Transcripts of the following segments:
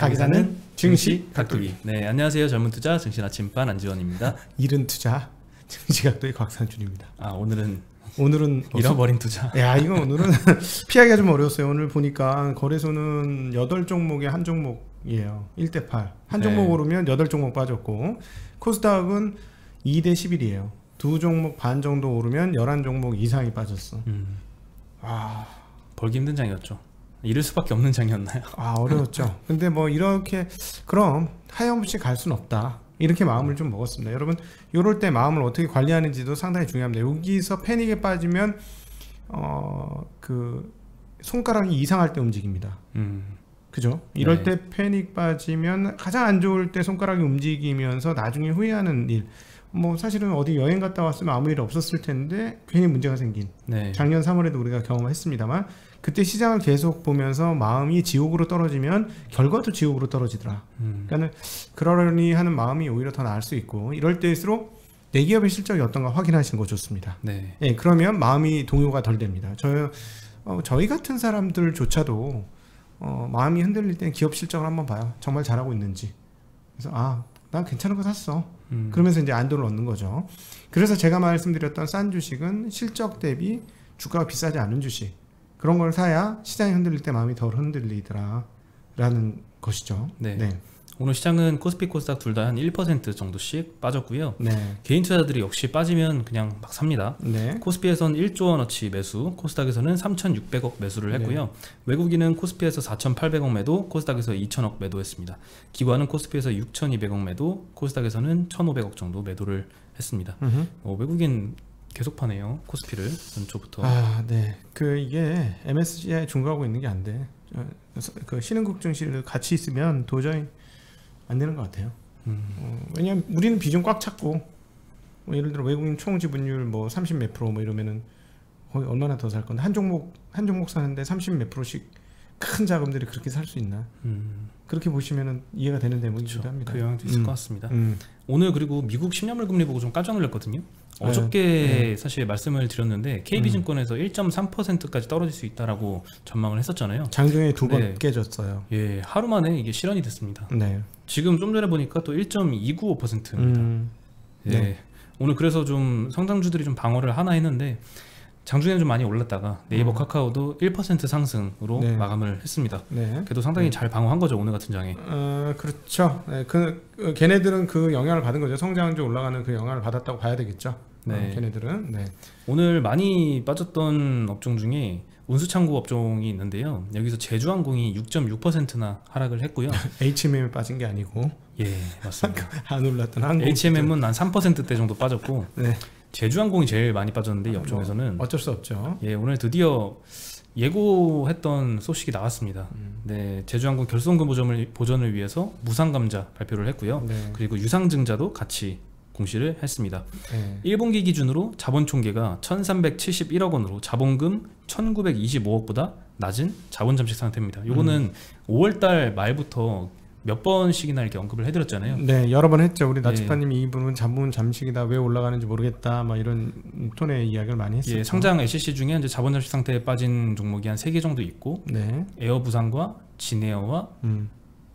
가기사는 증시 각도기. 네, 안녕하세요. 젊은 투자 증시 아침반 안지원입니다. 이른 투자 증시 각도기 곽상준입니다. 오늘은 잃어버린 투자. 야, 이거 오늘은 피하기가 좀 어려웠어요. 오늘 보니까 거래소는 8종목에 한 종목이에요. 1대8. 한 종목 오르면 8종목 빠졌고, 코스닥은 2대11이에요. 두 종목 반 정도 오르면 11종목 이상이 빠졌어. 벌기 힘든 장이었죠. 잃을 수밖에 없는 장이었나요? 어려웠죠. 근데 뭐 이렇게 그럼 하염없이 갈 수는 없다, 이렇게 마음을 좀 먹었습니다. 여러분, 이럴 때 마음을 어떻게 관리하는지도 상당히 중요합니다. 여기서 패닉에 빠지면 그 손가락이 이상할 때 움직입니다. 그죠? 이럴 때 패닉 빠지면 가장 안 좋을 때 손가락이 움직이면서 나중에 후회하는 일. 뭐 사실은 어디 여행 갔다 왔으면 아무 일 없었을 텐데 괜히 문제가 생긴, 작년 3월에도 우리가 경험했습니다만, 그때 시장을 계속 보면서 마음이 지옥으로 떨어지면 결과도 지옥으로 떨어지더라. 그러니까 그러려니 하는 마음이 오히려 더 나을 수 있고, 이럴 때일수록 내 기업의 실적이 어떤가 확인하시는 거 좋습니다. 그러면 마음이 동요가 덜 됩니다. 저희 같은 사람들조차도 마음이 흔들릴 때는 기업 실적을 한번 봐요. 정말 잘하고 있는지. 그래서 난 괜찮은 거 샀어. 그러면서 이제 안도를 얻는 거죠. 그래서 제가 말씀드렸던 싼 주식은 실적 대비 주가가 비싸지 않은 주식, 그런 걸 사야 시장이 흔들릴 때 마음이 덜 흔들리더라 라는 것이죠. 오늘 시장은 코스피 코스닥 둘 다 한 1% 정도씩 빠졌고요. 개인 투자자들이 역시 빠지면 그냥 막 삽니다. 코스피에서는 1조 원어치 매수, 코스닥에서는 3,600억 매수를 했고요. 외국인은 코스피에서 4,800억 매도, 코스닥에서 2,000억 매도했습니다. 기관은 코스피에서 6,200억 매도, 코스닥에서는 1,500억 정도 매도를 했습니다. 외국인 계속 파네요, 코스피를 연초부터. 이게 MSCI에 중거하고 있는 게 안 돼. 그 신흥국 증시를 같이 있으면 도저히 안 되는 것 같아요. 왜냐면 우리는 비중 꽉 찼고, 예를 들어 외국인 총 지분율 뭐 30 몇 프로 뭐 이러면은 거의 얼마나 더 살 건데, 한 종목 사는데 30 몇 프로씩 큰 자금들이 그렇게 살 수 있나? 그렇게 보시면은 이해가 되는 대목이기도 합니다. 그 영향도 있을 것 같습니다. 오늘 그리고 미국 10년물 금리 보고 좀 깜짝 놀랐거든요. 어저께 사실 말씀을 드렸는데 KB증권에서 1.3%까지 떨어질 수 있다라고 전망을 했었잖아요. 장중에 두 번 깨졌어요. 하루 만에 이게 실현이 됐습니다. 지금 좀 전에 보니까 또 1.295%입니다. 오늘 그래서 좀 성장주들이 좀 방어를 하나 했는데, 장중에는 좀 많이 올랐다가 네이버 카카오도 1% 상승으로 마감을 했습니다. 그래도 상당히 잘 방어한 거죠, 오늘 같은 장에. 그렇죠. 걔네들은 그 영향을 받은 거죠. 성장주 올라가는 그 영향을 받았다고 봐야 되겠죠. 걔네들은. 오늘 많이 빠졌던 업종 중에 운수창고 업종이 있는데요. 여기서 제주항공이 6.6%나 하락을 했고요. HMM에 빠진 게 아니고. 맞습니다. 안 올랐던 항공. HMM은 한 3%대 정도 빠졌고, 제주항공이 제일 많이 빠졌는데 이 업종에서는 어쩔 수 없죠. 오늘 드디어 예고했던 소식이 나왔습니다. 제주항공 결손금 보전을 위해서 무상감자 발표를 했고요. 그리고 유상증자도 같이 공시를 했습니다. 1분기 기준으로 자본 총계가 1,371억 원으로 자본금 1,925억보다 낮은 자본 잠식 상태입니다. 요거는 5월달 말부터 몇 번씩이나 이렇게 언급을 해드렸잖아요. 여러 번 했죠. 우리 나치파님이 이 부분 자본 잠식이다, 왜 올라가는지 모르겠다, 막 이런 톤의 이야기를 많이 했었죠. 상장 SCC 중에 이제 자본 잠식 상태에 빠진 종목이 한 3개 정도 있고, 에어부산과 진에어와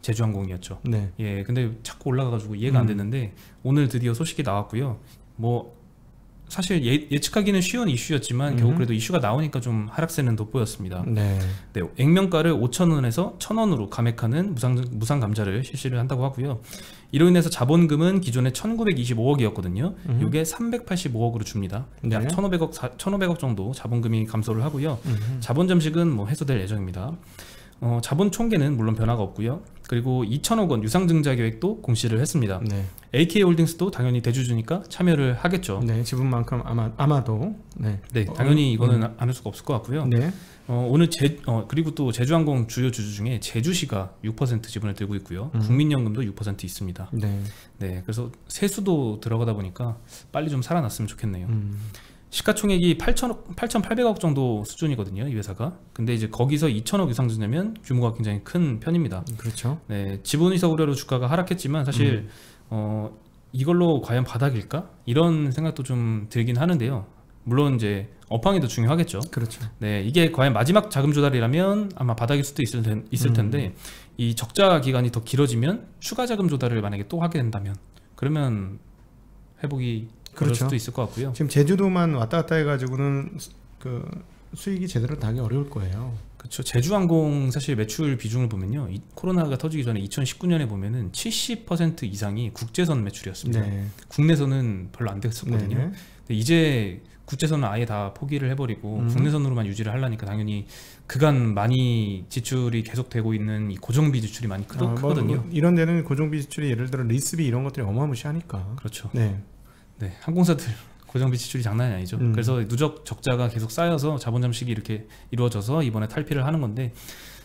제주항공이었죠. 근데 자꾸 올라가가지고 이해가 안 됐는데, 오늘 드디어 소식이 나왔고요. 뭐 사실 예측하기는 쉬운 이슈였지만 결국 그래도 이슈가 나오니까 좀 하락세는 돋보였습니다. 액면가를 5,000원에서 1,000원으로 감액하는 무상 감자를 실시를 한다고 하고요. 이로 인해서 자본금은 기존에 1,925억이었거든요. 이게 385억으로 줍니다. 약 1,500억 정도 자본금이 감소를 하고요. 자본 잠식은 뭐 해소될 예정입니다. 자본 총계는 물론 변화가 없고요. 그리고 2,000억 원 유상증자 계획도 공시를 했습니다. AK홀딩스도 당연히 대주주니까 참여를 하겠죠. 지분만큼 아마도. 당연히 이거는 안 할 수가 없을 것 같고요. 오늘 그리고 또 제주항공 주요 주주 중에 제주시가 6% 지분을 들고 있고요. 국민연금도 6% 있습니다. 그래서 세수도 들어가다 보니까 빨리 좀 살아났으면 좋겠네요. 시가총액이 8,800억 정도 수준이거든요, 이 회사가. 근데 이제 거기서 2,000억 유상증자면 규모가 굉장히 큰 편입니다. 그렇죠. 지분이석 우려로 주가가 하락했지만 사실 이걸로 과연 바닥일까? 이런 생각도 좀 들긴 하는데요. 물론 이제 업황이 더 중요하겠죠. 그렇죠. 네, 이게 과연 마지막 자금 조달이라면 아마 바닥일 수도 있을 텐데 이 적자 기간이 더 길어지면 추가 자금 조달을 만약에 또 하게 된다면 그러면 회복이 그럴 그렇죠. 수도 있을 것 같고요. 지금 제주도만 왔다 갔다 해가지고는 그 수익이 제대로 나기 어려울 거예요. 그렇죠. 제주항공 사실 매출 비중을 보면요, 코로나가 터지기 전에 2019년에 보면은 70% 이상이 국제선 매출이었습니다. 네. 국내선은 별로 안 됐었거든요. 근데 이제 국제선은 아예 다 포기를 해버리고 국내선으로만 유지를 하려니까 당연히 그간 많이 지출이 계속되고 있는 이 고정비 지출이 많이 크거든요. 이런 데는 고정비 지출이 예를 들어 리스비 이런 것들이 어마무시하니까. 그렇죠. 네, 항공사들 고정비 지출이 장난이 아니죠. 그래서 누적 적자가 계속 쌓여서 자본 잠식이 이렇게 이루어져서 이번에 탈피를 하는 건데,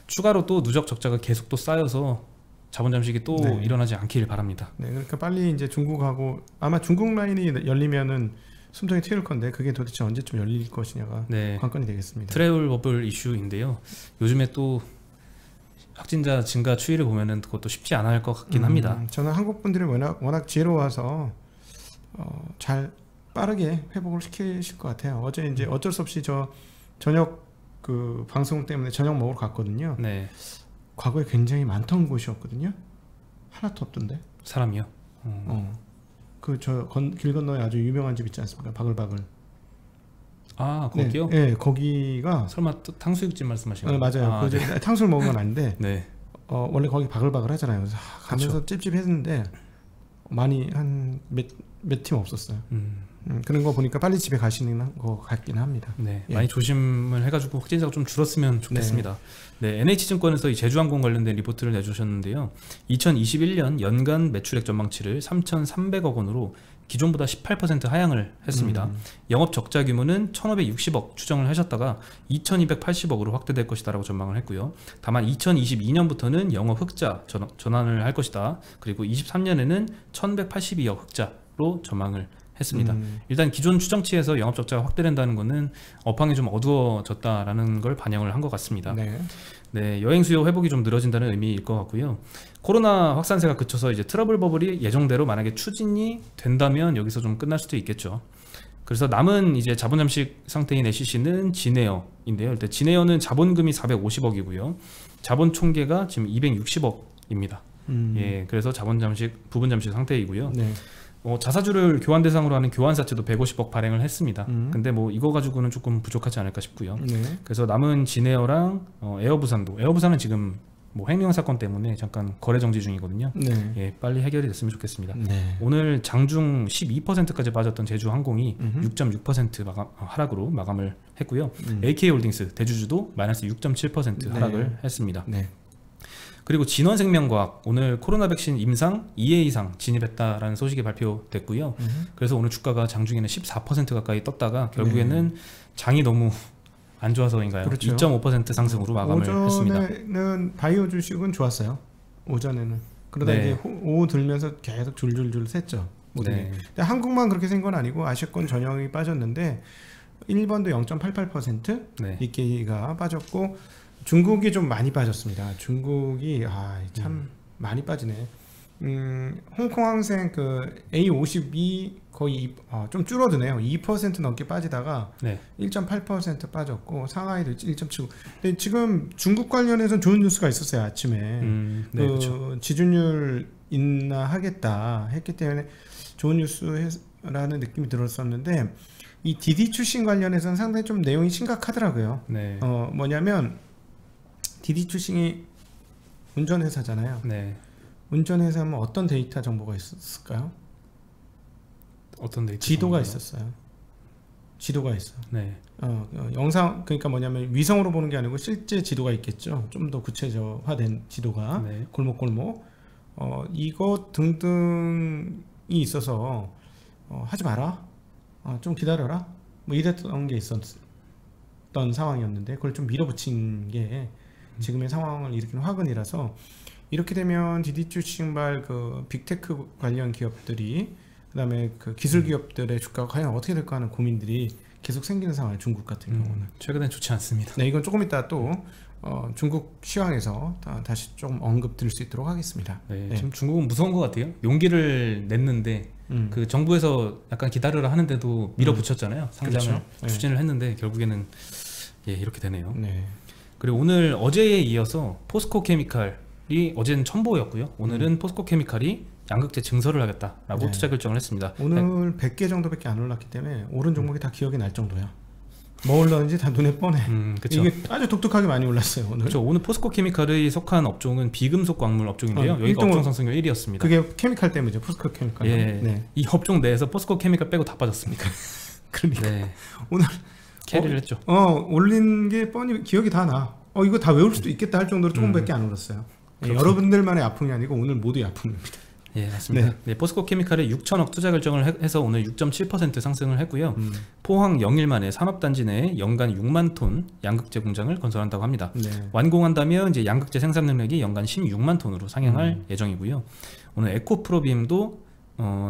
추가로 또 누적 적자가 계속 또 쌓여서 자본 잠식이 또 일어나지 않기를 바랍니다. 네, 그러니까 빨리 이제 중국하고 아마 중국 라인이 열리면은 숨통이 트일 건데 그게 도대체 언제쯤 열릴 것이냐가 관건이 되겠습니다. 트래블 버블 이슈인데요. 요즘에 또 확진자 증가 추이를 보면은 그것도 쉽지 않아 할 것 같긴 합니다. 저는 한국 분들이 워낙 지혜로워서 잘 빠르게 회복을 시키실 것 같아요. 어제 이제 어쩔 수 없이 저녁 그 방송 때문에 저녁 먹으러 갔거든요. 네. 과거에 굉장히 많던 곳이었거든요. 하나도 없던데. 사람이요? 길 건너에 아주 유명한 집 있지 않습니까? 바글바글. 아, 거기요? 네, 거기가 설마 탕수육집 말씀하시는 거예요? 맞아요. 탕수육 먹은 건 아닌데 네. 원래 거기 바글바글 하잖아요. 그래서 가면서 찝찝했는데 많이 한 몇 팀 없었어요. 그런 거 보니까 빨리 집에 가시는 거 같긴 합니다. 네, 많이 조심을 해가지고 확진자가 좀 줄었으면 좋겠습니다. 네, NH증권에서 이 제주항공 관련된 리포트를 내주셨는데요. 2021년 연간 매출액 전망치를 3,300억 원으로 기존보다 18% 하향을 했습니다. 영업 적자 규모는 1,560억 추정을 하셨다가 2,280억으로 확대될 것이다 라고 전망을 했고요. 다만 2022년부터는 영업 흑자 전환을 할 것이다. 그리고 23년에는 1,182억 흑자로 전망을 했습니다. 일단 기존 추정치에서 영업 적자가 확대된다는 것은 업황이 좀 어두워졌다라는 걸 반영을 한 것 같습니다. 네, 여행 수요 회복이 좀 늘어진다는 의미일 것 같고요. 코로나 확산세가 그쳐서 이제 트러블 버블이 예정대로 만약에 추진이 된다면 여기서 좀 끝날 수도 있겠죠. 그래서 남은 이제 자본 잠식 상태인 SCC는 진에어인데요. 일단 진에어는 자본금이 450억이고요. 자본 총계가 지금 260억입니다. 예, 그래서 자본 잠식, 부분 잠식 상태이고요. 자사주를 교환 대상으로 하는 교환사채도 150억 발행을 했습니다. 근데 뭐 이거 가지고는 조금 부족하지 않을까 싶고요. 그래서 남은 진에어랑 에어부산은 지금 뭐 횡령 사건 때문에 잠깐 거래 정지 중이거든요. 예, 빨리 해결이 됐으면 좋겠습니다. 오늘 장중 12%까지 빠졌던 제주항공이 6.6% 하락으로 마감을 했고요. AK홀딩스 대주주도 마이너스 6.7% 하락을 했습니다. 그리고 진원생명과학 오늘 코로나 백신 임상 2회 이상 진입했다라는 소식이 발표됐고요. 그래서 오늘 주가가 장중에는 14% 가까이 떴다가 결국에는 장이 너무 안 좋아서인가요? 그렇죠. 2.5% 상승으로 마감을 했습니다. 오전에는 바이오 주식은 좋았어요. 오전에는. 그러다 이제 오후 들면서 계속 줄줄줄 샜죠. 근데 한국만 그렇게 센 건 아니고 아시아권 전형이 빠졌는데 일본도 0.88%, 니케이가 빠졌고 중국이 좀 많이 빠졌습니다. 중국이 참 많이 빠지네. 홍콩 항생 그 A52 거의 좀 줄어드네요. 2% 넘게 빠지다가 1.8% 빠졌고 상하이도 1.79. 근데 지금 중국 관련해서는 좋은 뉴스가 있었어요. 아침에 그렇죠. 지준율 인하하겠다 했기 때문에 좋은 뉴스라는 느낌이 들었었는데 이 디디 출신 관련해서는 상당히 좀 내용이 심각하더라고요. 뭐냐면 디디 출신이 운전회사잖아요. 운전회사면 어떤 데이터 정보가 있었을까요? 어떤 데이터? 지도가 있었어요. 지도가 있어. 영상 그러니까 뭐냐면 위성으로 보는 게 아니고 실제 지도가 있겠죠. 좀 더 구체화된 지도가 골목골목 이것 등등이 있어서 하지 마라. 좀 기다려라. 뭐 이랬던 게 있었던 상황이었는데 그걸 좀 밀어붙인 게 지금의 상황을 일으키는 화근이라서 이렇게 되면 디디 출신발 그 빅테크 관련 기업들이 그다음에 그 기술 기업들의 주가가 과연 어떻게 될까 하는 고민들이 계속 생기는 상황. 중국 같은 경우는 최근엔 좋지 않습니다. 네, 이건 조금 이따 또 중국 시황에서 다시 좀 언급 드릴 수 있도록 하겠습니다. 네, 네. 지금 중국은 무서운 것 같아요. 용기를 냈는데 그 정부에서 약간 기다려라 하는데도 밀어붙였잖아요. 상장을 그렇죠. 추진을 했는데 결국에는 이렇게 되네요. 네. 그리고 오늘 어제에 이어서 포스코 케미칼이 어제는 첨보였고요. 오늘은 포스코 케미칼이 양극재 증설을 하겠다라고 네. 투자 결정을 했습니다. 오늘 100개 정도밖에 안 올랐기 때문에 오른 종목이 다 기억이 날 정도야. 뭐 올랐는지 다 눈에 뻔해. 이게 아주 독특하게 많이 올랐어요 오늘. 그렇죠. 오늘 포스코 케미칼의 속한 업종은 비금속 광물 업종인데요. 여기가 업종 상승률 1위였습니다. 그게 케미칼 때문이죠. 포스코 케미칼. 네. 이 업종 내에서 포스코 케미칼 빼고 다 빠졌습니다. 그러니까 네. 오늘 캐리를 했죠. 올린 게 뻔히 기억이 다 나. 이거 다 외울 수도 있겠다 할 정도로 조금밖에 안 올랐어요. 여러분들만의 아픔이 아니고 오늘 모두의 아픔입니다. 예, 맞습니다. 네, 포스코 케미칼에 6천억 투자 결정을 해서 오늘 6.7% 상승을 했고요. 포항 0일 만에 산업단지 내에 연간 6만 톤 양극재 공장을 건설한다고 합니다. 네. 완공한다면 이제 양극재 생산 능력이 연간 16만 톤으로 상향할 예정이고요. 오늘 에코프로빔도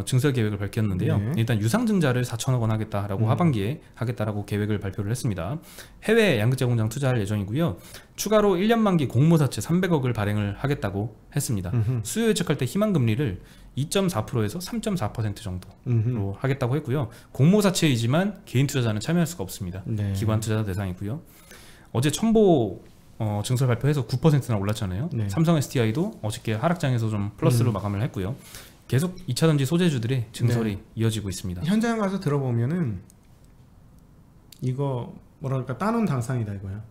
증설 계획을 밝혔는데요. 네. 일단 유상증자를 4천억 원 하겠다라고 하반기에 하겠다라고 계획을 발표를 했습니다. 해외 양극재 공장 투자할 예정이고요. 추가로 1년 만기 공모사채 300억을 발행을 하겠다고 했습니다. 수요 예측할 때 희망금리를 2.4%에서 3.4% 정도로 하겠다고 했고요. 공모사채이지만 개인 투자자는 참여할 수가 없습니다. 네. 기관 투자자 대상이고요. 어제 첨보 증설 발표해서 9%나 올랐잖아요. 네. 삼성 SDI도 어저께 하락장에서 좀 플러스로 마감을 했고요. 계속 2차전지 소재주들의 증설이 이어지고 있습니다. 현장 가서 들어보면은 이거 뭐랄까 따놓은 당상이다 이거야.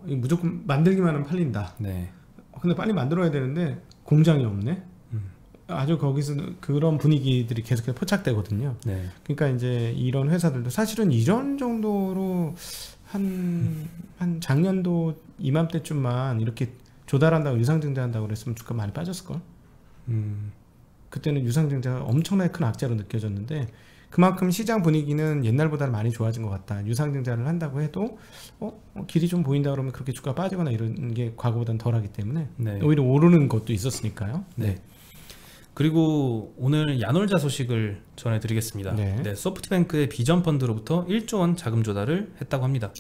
이거 무조건 만들기만 하면 팔린다. 네. 근데 빨리 만들어야 되는데 공장이 없네. 아주 거기서 그런 분위기들이 계속해서 포착되거든요. 네. 그러니까 이제 이런 회사들도 사실은 이런 정도로 한 작년도 이맘때쯤만 이렇게 조달한다고 유상증자한다고 그랬으면 주가 많이 빠졌을 걸. 그때는 유상증자가 엄청나게 큰 악재로 느껴졌는데 그만큼 시장 분위기는 옛날보다는 많이 좋아진 것 같다. 유상증자를 한다고 해도 길이 좀 보인다 그러면 그렇게 주가 빠지거나 이런 게 과거보다는 덜하기 때문에 네. 오히려 오르는 것도 있었으니까요. 네. 그리고 오늘 야놀자 소식을 전해드리겠습니다. 네. 네, 소프트뱅크의 비전펀드로부터 1조 원 자금 조달을 했다고 합니다.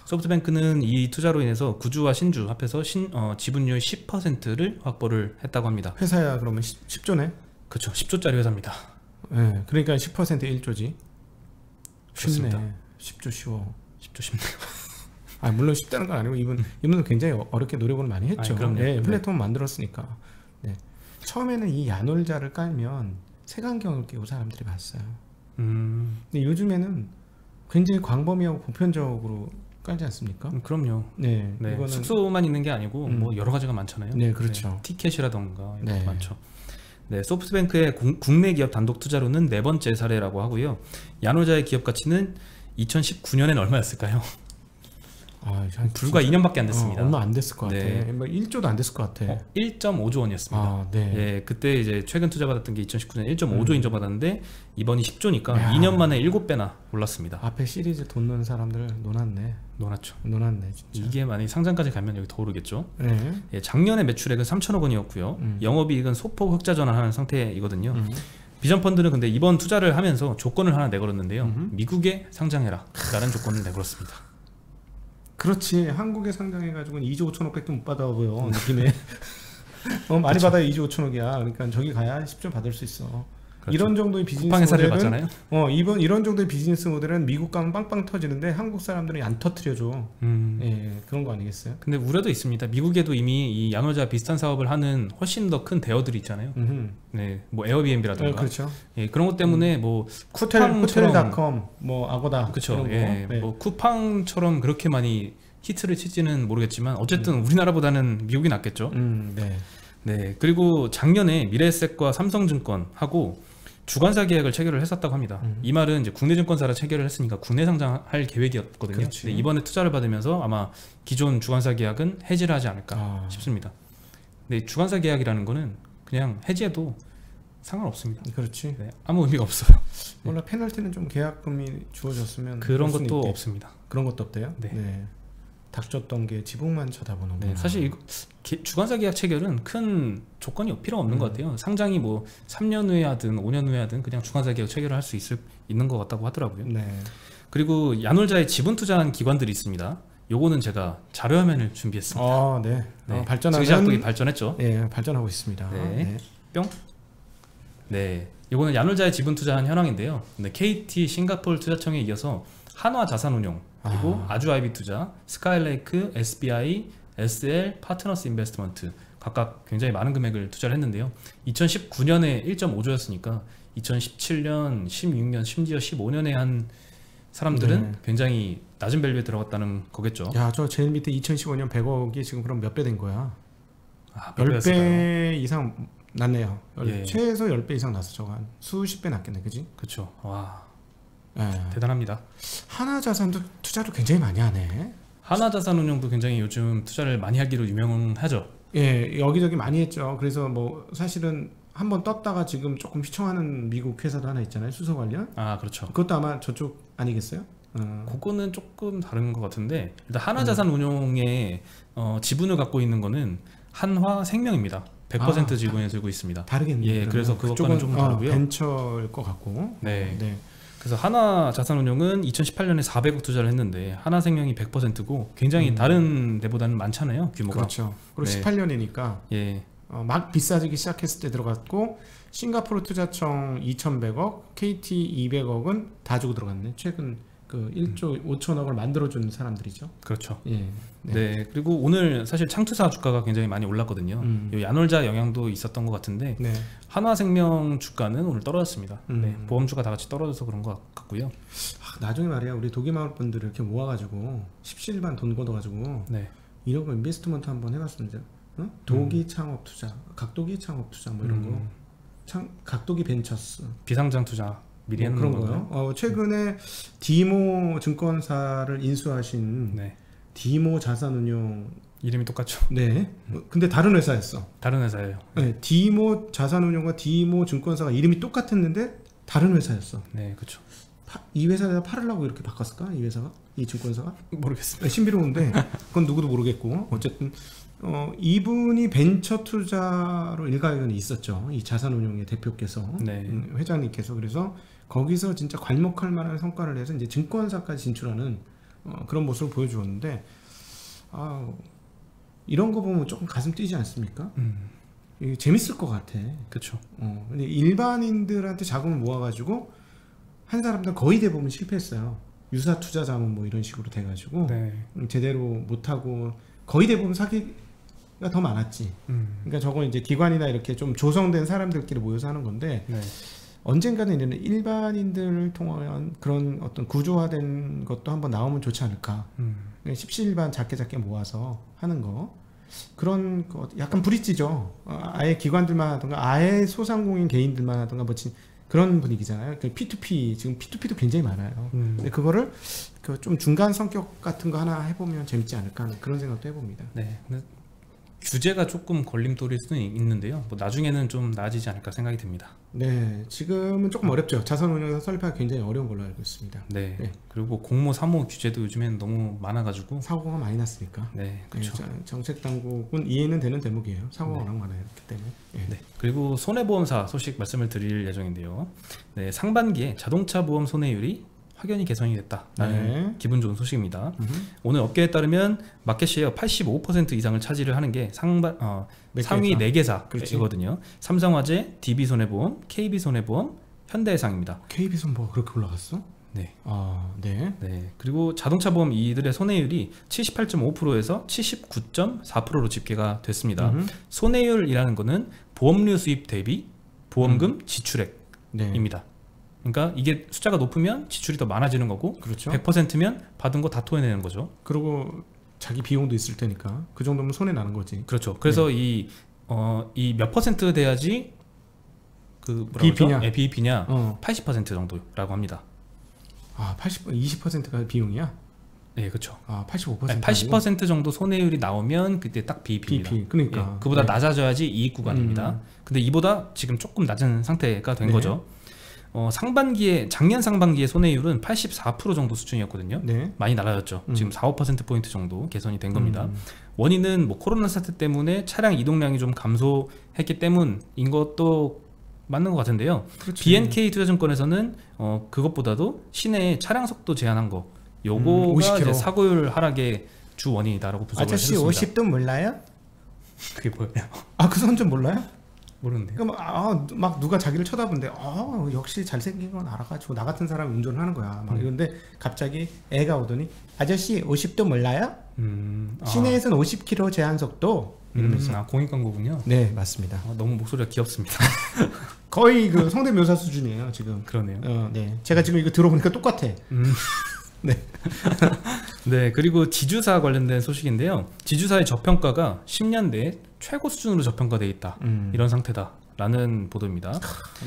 소프트뱅크는 이 투자로 인해서 구주와 신주 합해서 지분율 10%를 확보를 했다고 합니다. 회사야 그러면 10조네? 그렇죠. 10조짜리 회사입니다. 네, 그러니까 10%에 1조지. 쉽습니다. 10조 쉬워. 10조 쉽네요. 물론 쉽다는 건 아니고 이분은 굉장히 어렵게 노력을 많이 했죠. 그럼요. 네, 플랫폼 만들었으니까. 네. 처음에는 이 야놀자를 깔면 색안경을 끼고 사람들이 봤어요. 근데 요즘에는 굉장히 광범위하고 보편적으로 깔지 않습니까? 그럼요. 네, 네. 이거는 숙소만 있는 게 아니고 뭐 여러 가지가 많잖아요. 네, 그렇죠. 티켓이라던가 이런 네. 것도 많죠. 네, 소프트뱅크의 국내 기업 단독 투자로는 4번째 사례라고 하고요. 야놀자의 기업 가치는 2019년엔 얼마였을까요? 불과 2년밖에 안 됐습니다. 얼마 안 됐을 것 같아. 네. 뭐 1조도 안 됐을 것 같아. 1.5조 원이었습니다. 네. 예, 그때 이제 최근 투자 받았던 게 2019년 1.5조 인정받았는데 이번이 10조니까 2년 만에 7배나 올랐습니다. 앞에 시리즈 돈 넣은 사람들 논았네. 논았네 진짜. 이게 만약 상장까지 가면 여기 더 오르겠죠. 네. 예, 작년에 매출액은 3천억 원이었고요. 영업이익은 소폭 흑자 전환하는 상태이거든요. 비전펀드는 근데 이번 투자를 하면서 조건을 하나 내걸었는데요. 미국에 상장해라 라는 조건을 내걸었습니다. 그렇지. 한국에 상장해가지고는 2조 5천억밖에 못 받아 보여 느낌에. 많이 받아야 2조 5천억이야. 그러니까 저기 가야 10조 받을 수 있어. 그렇죠. 이런 정도의 비즈니스 쿠팡회사를 모델은 맞잖아요. 이런 정도의 비즈니스 모델은 미국 가면 빵빵 터지는데 한국 사람들이 안 터트려줘. 예, 그런 거 아니겠어요? 근데 우려도 있습니다. 미국에도 이미 이 야놀자 비슷한 사업을 하는 훨씬 더 큰 대어들이 있잖아요. 네, 뭐 에어비앤비라든가. 그렇죠. 예, 그런 것 때문에 뭐 호텔닷컴, 뭐 아고다. 그렇죠. 예, 네. 뭐 쿠팡처럼 그렇게 많이 히트를 칠지는 모르겠지만 어쨌든 우리나라보다는 미국이 낫겠죠. 네. 네, 그리고 작년에 미래에셋과 삼성증권하고 주관사 계약을 체결을 했었다고 합니다. 이 말은 이제 국내 증권사를 체결을 했으니까 국내 상장할 계획이었거든요. 근데 이번에 투자를 받으면서 아마 기존 주관사 계약은 해지를 하지 않을까 싶습니다. 근데 주관사 계약이라는 거는 그냥 해지해도 상관없습니다. 그렇지. 네, 아무 의미가 없어요. 원래 페널티는 좀 계약금이 주어졌으면 그런 것도 없습니다. 그런 것도 없대요? 네. 닥쳤던 게 지붕만 쳐다보는구나. 네, 사실 이거 주관사 계약 체결은 큰 조건이 필요 없는 것 같아요. 상장이 뭐 3년 후에 하든 5년 후에 하든 그냥 주관사 계약 체결을 할 수 있는 것 같다고 하더라고요. 네. 그리고 야놀자에 지분 투자한 기관들이 있습니다. 요거는 제가 자료화면을 준비했습니다. 네. 네. 발전하는 즉시학국이 발전했죠. 네, 발전하고 있습니다. 네. 뿅. 네. 요거는 야놀자에 지분 투자한 현황인데요. 네, KT 싱가포르 투자청에 이어서 한화 자산운용, 그리고 아주아이비 투자, 스카이레이크, SBI, SL, 파트너스 인베스트먼트 각각 굉장히 많은 금액을 투자를 했는데요. 2019년에 1.5조였으니까 2017년, 16년, 심지어 15년에 한 사람들은 굉장히 낮은 밸류에 들어갔다는 거겠죠. 야, 저 제일 밑에 2015년 100억이 지금 그럼 몇 배 된 거야? 10배 이상 났네요. 최소 10배 이상 났어. 저거 한 수십 배 났겠네, 그지? 그렇죠. 와, 예. 대단합니다. 하나자산도 투자를 굉장히 많이 하네. 하나자산운용도 굉장히 요즘 투자를 많이 하기로 유명하죠. 예, 여기저기 많이 했죠. 그래서 뭐 사실은 한번 떴다가 지금 조금 휘청하는 미국 회사도 하나 있잖아요. 수소 관련. 그렇죠. 그것도 아마 저쪽 아니겠어요? 그거는 조금 다른 것 같은데, 일단 하나자산운용의 지분을 갖고 있는 거는 한화생명입니다. 100% 지분을 들고 있습니다. 다르겠네요. 예, 그래서 그것과는 좀 다르고요. 벤처일 것 같고. 네. 그래서 하나자산운용은 2018년에 400억 투자를 했는데 하나생명이 100%고 굉장히 다른 데보다는 많잖아요, 규모가. 그렇죠. 그리고 18년이니까 예. 막 비싸지기 시작했을 때 들어갔고, 싱가포르 투자청 2,100억, KT 200억은 다 주고 들어갔네. 최근 그 1조 5천억을 만들어준 사람들이죠. 그렇죠. 예. 네. 그리고 오늘 사실 창투사 주가가 굉장히 많이 올랐거든요. 야놀자 영향도 있었던 것 같은데 한화생명 주가는 오늘 떨어졌습니다. 네. 보험주가 다 같이 떨어져서 그런 것 같고요. 나중에 말이야, 우리 독일마을 분들을 이렇게 모아가지고 십시일반 돈 걷어가지고 이런 거 인베스트먼트 한번 해봤으면 이제 도기 창업 투자, 각도기 창업 투자 뭐 이런 거, 각도기 벤처스, 비상장 투자 미리 해놓는 그런 거요. 최근에 디모 증권사를 인수하신 디모 자산운용, 이름이 똑같죠. 네. 근데 다른 회사였어. 다른 회사예요. 네. 디모 자산운용과 디모 증권사가 이름이 똑같았는데 다른 회사였어. 네, 그렇죠. 이 회사에다 팔으려고 이렇게 바꿨을까? 이 회사가? 이 증권사가? 모르겠습니다. 신비로운데 그건 누구도 모르겠고, 어쨌든 이분이 벤처 투자로 일가견이 있었죠. 이 자산운용의 대표께서, 회장님께서. 그래서 거기서 진짜 괄목할 만한 성과를 내서 이제 증권사까지 진출하는 그런 모습을 보여주었는데, 이런 거 보면 조금 가슴 뛰지 않습니까? 이게 재밌을 것 같아. 그렇죠. 근데 일반인들한테 자금을 모아가지고 한 사람들 거의 대부분 실패했어요. 유사 투자 자문 뭐 이런 식으로 돼가지고 제대로 못하고 거의 대부분 사기가 더 많았지. 그러니까 저건 이제 기관이나 이렇게 좀 조성된 사람들끼리 모여서 하는 건데, 언젠가는 이런 일반인들을 통한 그런 어떤 구조화된 것도 한번 나오면 좋지 않을까. 십시일반 작게 모아서 하는 거, 그런 거 약간 브릿지죠. 아예 기관들만 하던가 아예 소상공인 개인들만 하던가 뭐 그런 분위기잖아요. 그 P2P, 지금 P2P도 굉장히 많아요. 근데 그거를 그 좀 중간 성격 같은 거 하나 해보면 재밌지 않을까 하는 그런 생각도 해봅니다. 네. 규제가 조금 걸림돌일 수는 있는데요. 뭐 나중에는 좀 나아지지 않을까 생각이 듭니다. 네, 지금은 조금 어렵죠. 자산운용에서 설립하기 굉장히 어려운 걸로 알고 있습니다. 네. 그리고 공모, 사모 규제도 요즘에는 너무 많아가지고 사고가 많이 났으니까. 네, 그렇죠. 정책 당국은 이해는 되는 대목이에요. 사고가 워낙 많았기 때문에. 그리고 손해보험사 소식 말씀을 드릴 예정인데요. 상반기에 자동차 보험 손해율이 확연히 개선이 됐다라는 기분 좋은 소식입니다. 오늘 업계에 따르면 마켓시ェ어 85% 이상을 차지를 하는 게 상위 4개사이거든요. 삼성화재, DB손해보험, KB손해보험, 현대해상입니다. KB손보험 그렇게 올라갔어? 네. 네. 그리고 자동차 보험 이들의 손해율이 78.5%에서 79.4%로 집계가 됐습니다. 손해율이라는 거는 보험료 수입 대비 보험금 지출액입니다. 그러니까 이게 숫자가 높으면 지출이 더 많아지는 거고, 100%면 받은 거 다 토해내는 거죠. 그리고 자기 비용도 있을 테니까 그 정도면 손해 나는 거지. 그렇죠. 그래서 이 몇 퍼센트 돼야지 그 BEP냐? BEP냐 80% 정도라고 합니다. 20%가 비용이야? 네, 그렇죠. 85%. 80% 정도 손해율이 나오면 그때 딱 BEP입니다. BEP. 그러니까 그보다 낮아져야지 이익 구간입니다. 근데 이보다 지금 조금 낮은 상태가 된 거죠. 작년 상반기의 손해율은 84% 정도 수준이었거든요. 많이 낮아졌죠. 지금 4~5%포인트 정도 개선이 된 겁니다. 원인은 뭐 코로나 사태 때문에 차량 이동량이 좀 감소했기 때문인 것도 맞는 것 같은데요. 그렇죠. BNK 투자증권에서는 그것보다도 시내 차량 속도 제한한 거 요거가 이제 사고율 하락의 주 원인이다라고 분석을 아저씨 해줬습니다. 50도 몰라요? 그게 뭐예요? 그 선 좀 몰라요? 모르는데. 막 누가 자기를 쳐다보는데 역시 잘생긴 건 알아가지고 나 같은 사람 운전을 하는 거야. 막 이런데 갑자기 애가 오더니 아저씨 50도 몰라요? 시내에서는 50km 제한 속도 이러면서. 공익 광고군요. 네, 맞습니다. 너무 목소리가 귀엽습니다. 거의 그 성대묘사 수준이에요 지금. 그러네요. 네, 제가 지금 이거 들어보니까 똑같아. 네. 네, 그리고 지주사 관련된 소식인데요. 지주사의 저평가가 10년 내에 최고 수준으로 저평가되어 있다. 이런 상태다라는 보도입니다.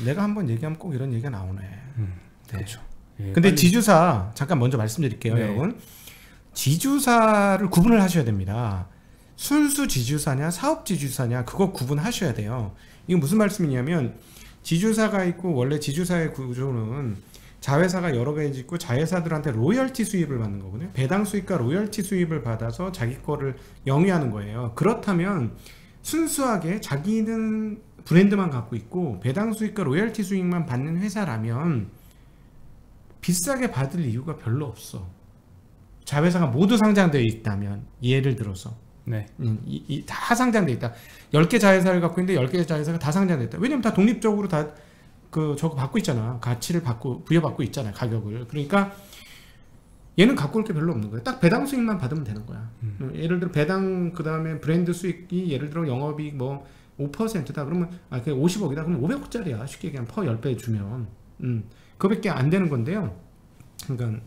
내가 한번 얘기하면 꼭 이런 얘기가 나오네. 네. 그렇죠. 예, 근데 지주사 잠깐 먼저 말씀드릴게요, 네. 여러분. 지주사를 구분을 하셔야 됩니다. 순수 지주사냐 사업 지주사냐 그거 구분하셔야 돼요. 이거 무슨 말씀이냐면 지주사가 있고 원래 지주사의 구조는 자회사가 여러 가지 있고 자회사들한테 로열티 수입을 받는 거거든요. 배당 수익과 로열티 수입을 받아서 자기 거를 영위하는 거예요. 그렇다면 순수하게 자기는 브랜드만 갖고 있고 배당 수익과 로열티 수익만 받는 회사라면 비싸게 받을 이유가 별로 없어. 자회사가 모두 상장되어 있다면, 예를 들어서 네. 다 상장되어 있다. 10개 자회사를 갖고 있는데 10개 자회사가 다 상장되어 있다. 왜냐면 다 독립적으로 다 저거 받고 있잖아. 가치를 부여받고 있잖아요. 가격을. 그러니까 얘는 갖고 올 게 별로 없는 거예요. 딱 배당 수익만 받으면 되는 거야. 예를 들어 배당 그 다음에 브랜드 수익이 예를 들어 영업이익 뭐 5%다 그러면 그게 50억이다 그러면 500억짜리야. 쉽게 얘기하면 퍼 10배 주면 그거밖에 안 되는 건데요. 그러니까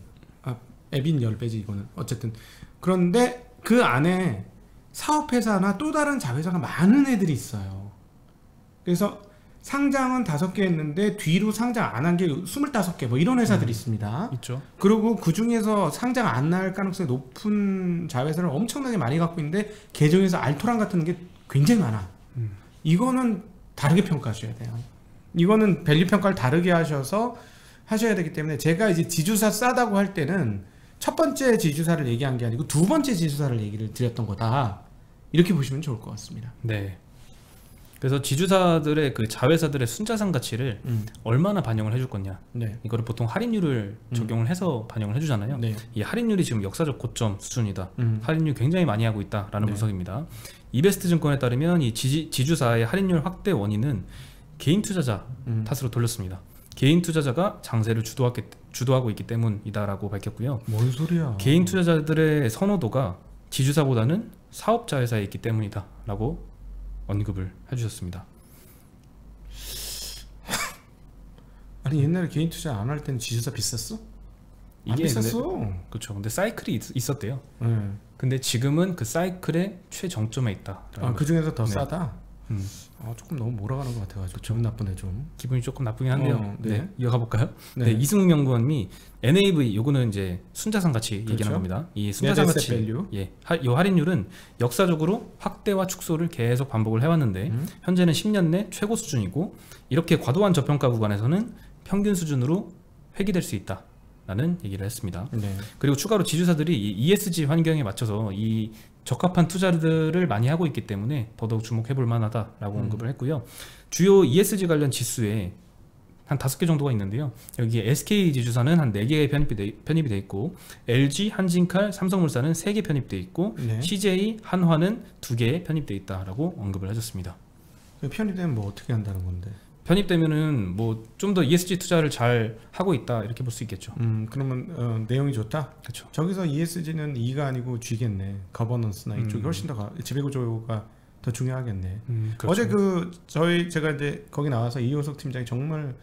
앱인 10배지 이거는. 어쨌든 그런데 그 안에 사업회사나 또 다른 자회사가 많은 애들이 있어요. 그래서 상장은 5개 했는데 뒤로 상장 안 한 게 25개 뭐 이런 회사들이 있습니다. 있죠. 그리고 그 중에서 상장 안 날 가능성이 높은 자회사를 엄청나게 많이 갖고 있는데 계정에서 알토란 같은 게 굉장히 많아. 이거는 다르게 평가하셔야 돼요. 이거는 밸류 평가를 다르게 하셔서 하셔야 되기 때문에 제가 이제 지주사 싸다고 할 때는 첫 번째 지주사를 얘기한 게 아니고 두 번째 지주사를 얘기를 드렸던 거다. 이렇게 보시면 좋을 것 같습니다. 네. 그래서 지주사들의 그 자회사들의 순자산 가치를 얼마나 반영을 해줄 거냐. 네. 이거를 보통 할인율을 적용을 해서 반영을 해주잖아요. 네. 이 할인율이 지금 역사적 고점 수준이다. 할인율 굉장히 많이 하고 있다라는 네. 분석입니다. 이베스트 증권에 따르면 이 지주사의 할인율 확대 원인은 개인 투자자 탓으로 돌렸습니다. 개인 투자자가 장세를 주도하고 있기 때문이다라고 밝혔고요. 뭔 소리야? 개인 투자자들의 선호도가 지주사보다는 사업자회사에 있기 때문이다라고 언급을 해주셨습니다. 아니 옛날에 개인 투자 안 할 때는 지주사 비쌌어? 안 비쌌어. 그렇죠. 근데 사이클이 있었대요. 네. 근데 지금은 그 사이클의 최정점에 있다. 그 중에서 더 네. 싸다. 조금 너무 몰아가는 것 같아가지고 기분 나쁘네 좀. 기분이 조금 나쁘긴 한데요. 네. 이어가 볼까요? 네. 네, 이승욱 연구원이 NAV 요거는 이제 순자산 가치 그렇죠. 얘기하는 겁니다. 이 순자산 가치, 이 할인율은 역사적으로 확대와 축소를 계속 반복을 해왔는데 현재는 10년 내 최고 수준이고 이렇게 과도한 저평가 구간에서는 평균 수준으로 회귀될 수 있다. 라는 얘기를 했습니다. 네. 그리고 추가로 지주사들이 이 ESG 환경에 맞춰서 이 적합한 투자들을 많이 하고 있기 때문에 더더욱 주목해 볼 만하다라고 언급을 했고요. 주요 ESG 관련 지수에 한 5개 정도가 있는데요. 여기에 SK 지주사는 한 4개 편입이 돼 있고 LG, 한진칼, 삼성물산은 3개 편입돼 있고 네. CJ, 한화는 2개 편입돼 있다라고 언급을 해줬습니다. 편입되면 뭐 어떻게 한다는 건데? 편입되면은 뭐 좀 더 ESG 투자를 잘 하고 있다 이렇게 볼 수 있겠죠. 그러면 내용이 좋다. 그렇죠. 저기서 ESG는 E가 아니고 G겠네. 거버넌스나 이쪽이 훨씬 더 지배구조가 더 중요하겠네. 그렇죠. 어제 제가 이제 거기 나와서 이효석 팀장이 정말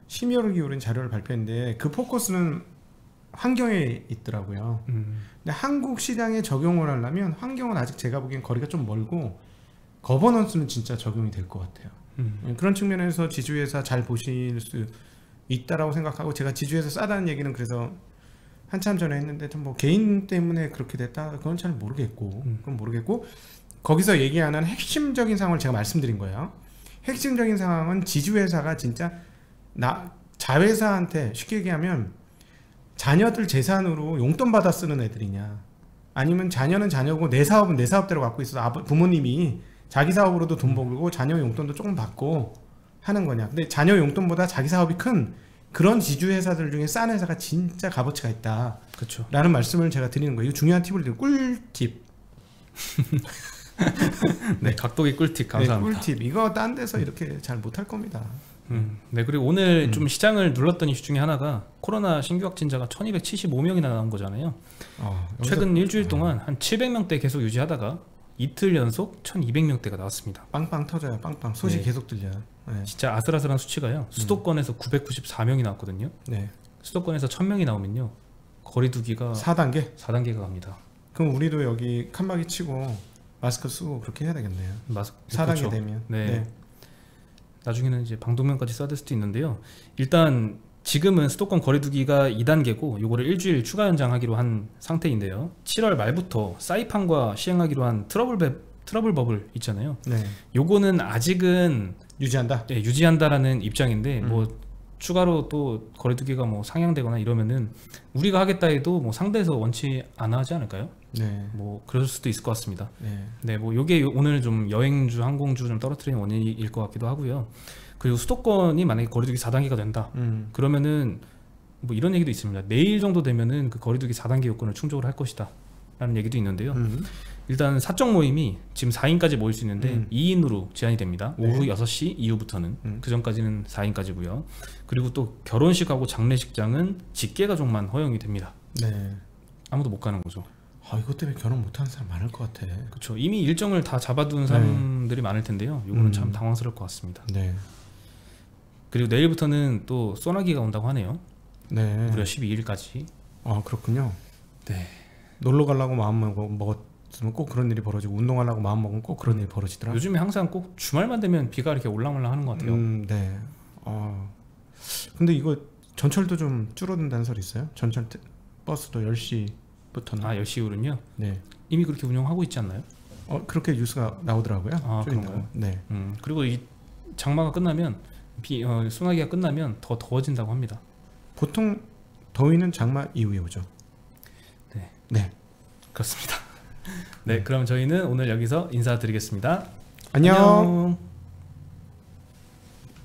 심혈을 기울인 자료를 발표했는데 그 포커스는 환경에 있더라고요. 근데 한국 시장에 적용을 하려면 환경은 아직 제가 보기엔 거리가 좀 멀고 거버넌스는 진짜 적용이 될 것 같아요. 그런 측면에서 지주회사 잘 보실 수 있다라고 생각하고 제가 지주회사 싸다는 얘기는 그래서 한참 전에 했는데 뭐 개인 때문에 그렇게 됐다 그건 잘 모르겠고 그건 모르겠고 거기서 얘기하는 핵심적인 상황을 제가 말씀드린 거예요. 핵심적인 상황은 지주회사가 진짜 자회사한테 쉽게 얘기하면 자녀들 재산으로 용돈 받아 쓰는 애들이냐 아니면 자녀는 자녀고 내 사업은 내 사업대로 갖고 있어서 부모님이 자기 사업으로도 돈 벌고 자녀 용돈도 조금 받고 하는 거냐. 근데 자녀 용돈보다 자기 사업이 큰 그런 지주 회사들 중에 싼 회사가 진짜 값어치가 있다. 그렇죠. 라는 말씀을 제가 드리는 거예요. 이거 중요한 팁을 드리고 꿀팁. 네, 각도기 꿀팁 감사합니다. 꿀팁. 이거 딴 데서 이렇게 잘 못할 겁니다. 네, 그리고 오늘 좀 시장을 눌렀던 이슈 중에 하나가 코로나 신규 확진자가 1275명이나 나온 거잖아요. 최근 일주일 동안 한 700명대 계속 유지하다가 이틀 연속 1200명대가 나왔습니다. 빵빵 터져요. 빵빵. 소식 계속 들려요. 네. 진짜 아슬아슬한 수치가요. 수도권에서 994명이 나왔거든요. 네. 수도권에서 1000명이 나오면요. 거리두기가 4단계? 4단계가 갑니다. 그럼 우리도 여기 칸막이 치고 마스크 쓰고 그렇게 해야 되겠네요. 4단계 그렇죠. 되면. 네. 나중에는 이제 방독면까지 써야 될 수도 있는데요. 일단 지금은 수도권 거리두기가 2단계고 요거를 일주일 추가 연장하기로 한 상태인데요. 7월 말부터 사이판과 시행하기로 한 트러블 버블 있잖아요. 네. 요거는 아직은 유지한다. 네, 유지한다라는 입장인데 뭐 추가로 또 거리두기가 뭐 상향되거나 이러면은 우리가 하겠다 해도 뭐 상대에서 원치 않아 하지 않을까요? 네. 뭐 그럴 수도 있을 것 같습니다. 네. 네, 뭐 요게 오늘 좀 여행주, 항공주 좀 떨어뜨리는 원인일 것 같기도 하고요. 그리고 수도권이 만약에 거리두기 4단계가 된다. 그러면은 뭐 이런 얘기도 있습니다. 내일 정도 되면은 그 거리두기 4단계 요건을 충족을 할 것이다. 라는 얘기도 있는데요. 일단 사적 모임이 지금 4인까지 모일 수 있는데 2인으로 제한이 됩니다. 네. 오후 6시 이후부터는 그 전까지는 4인까지고요. 그리고 또 결혼식하고 장례식장은 직계가족만 허용이 됩니다. 네. 아무도 못 가는 거죠. 이것 때문에 결혼 못하는 사람 많을 것 같아. 그렇죠. 이미 일정을 다 잡아둔 사람들이 많을 텐데요. 이거는 참 당황스러울 것 같습니다. 네. 그리고 내일부터는 또 소나기가 온다고 하네요. 네. 무려 12일까지. 그렇군요. 네. 놀러 가려고 마음 먹었으면 꼭 그런 일이 벌어지고 운동하려고 마음 먹으면 꼭 그런 일이 벌어지더라. 요즘에 항상 꼭 주말만 되면 비가 이렇게 올랑올랑 하는 것 같아요. 네. 근데 이거 전철도 좀 줄어든다는 소리 있어요? 전철 버스도 10시부터는. 10시 이후는요? 네. 이미 그렇게 운영하고 있지 않나요? 그렇게 뉴스가 나오더라고요. 그런가요? 네. 그리고 이 장마가 끝나면 소나기가 끝나면 더 더워진다고 합니다. 보통 더위는 장마 이후에 오죠. 네. 네. 그렇습니다. 네, 그럼 저희는 오늘 여기서 인사드리겠습니다. 안녕.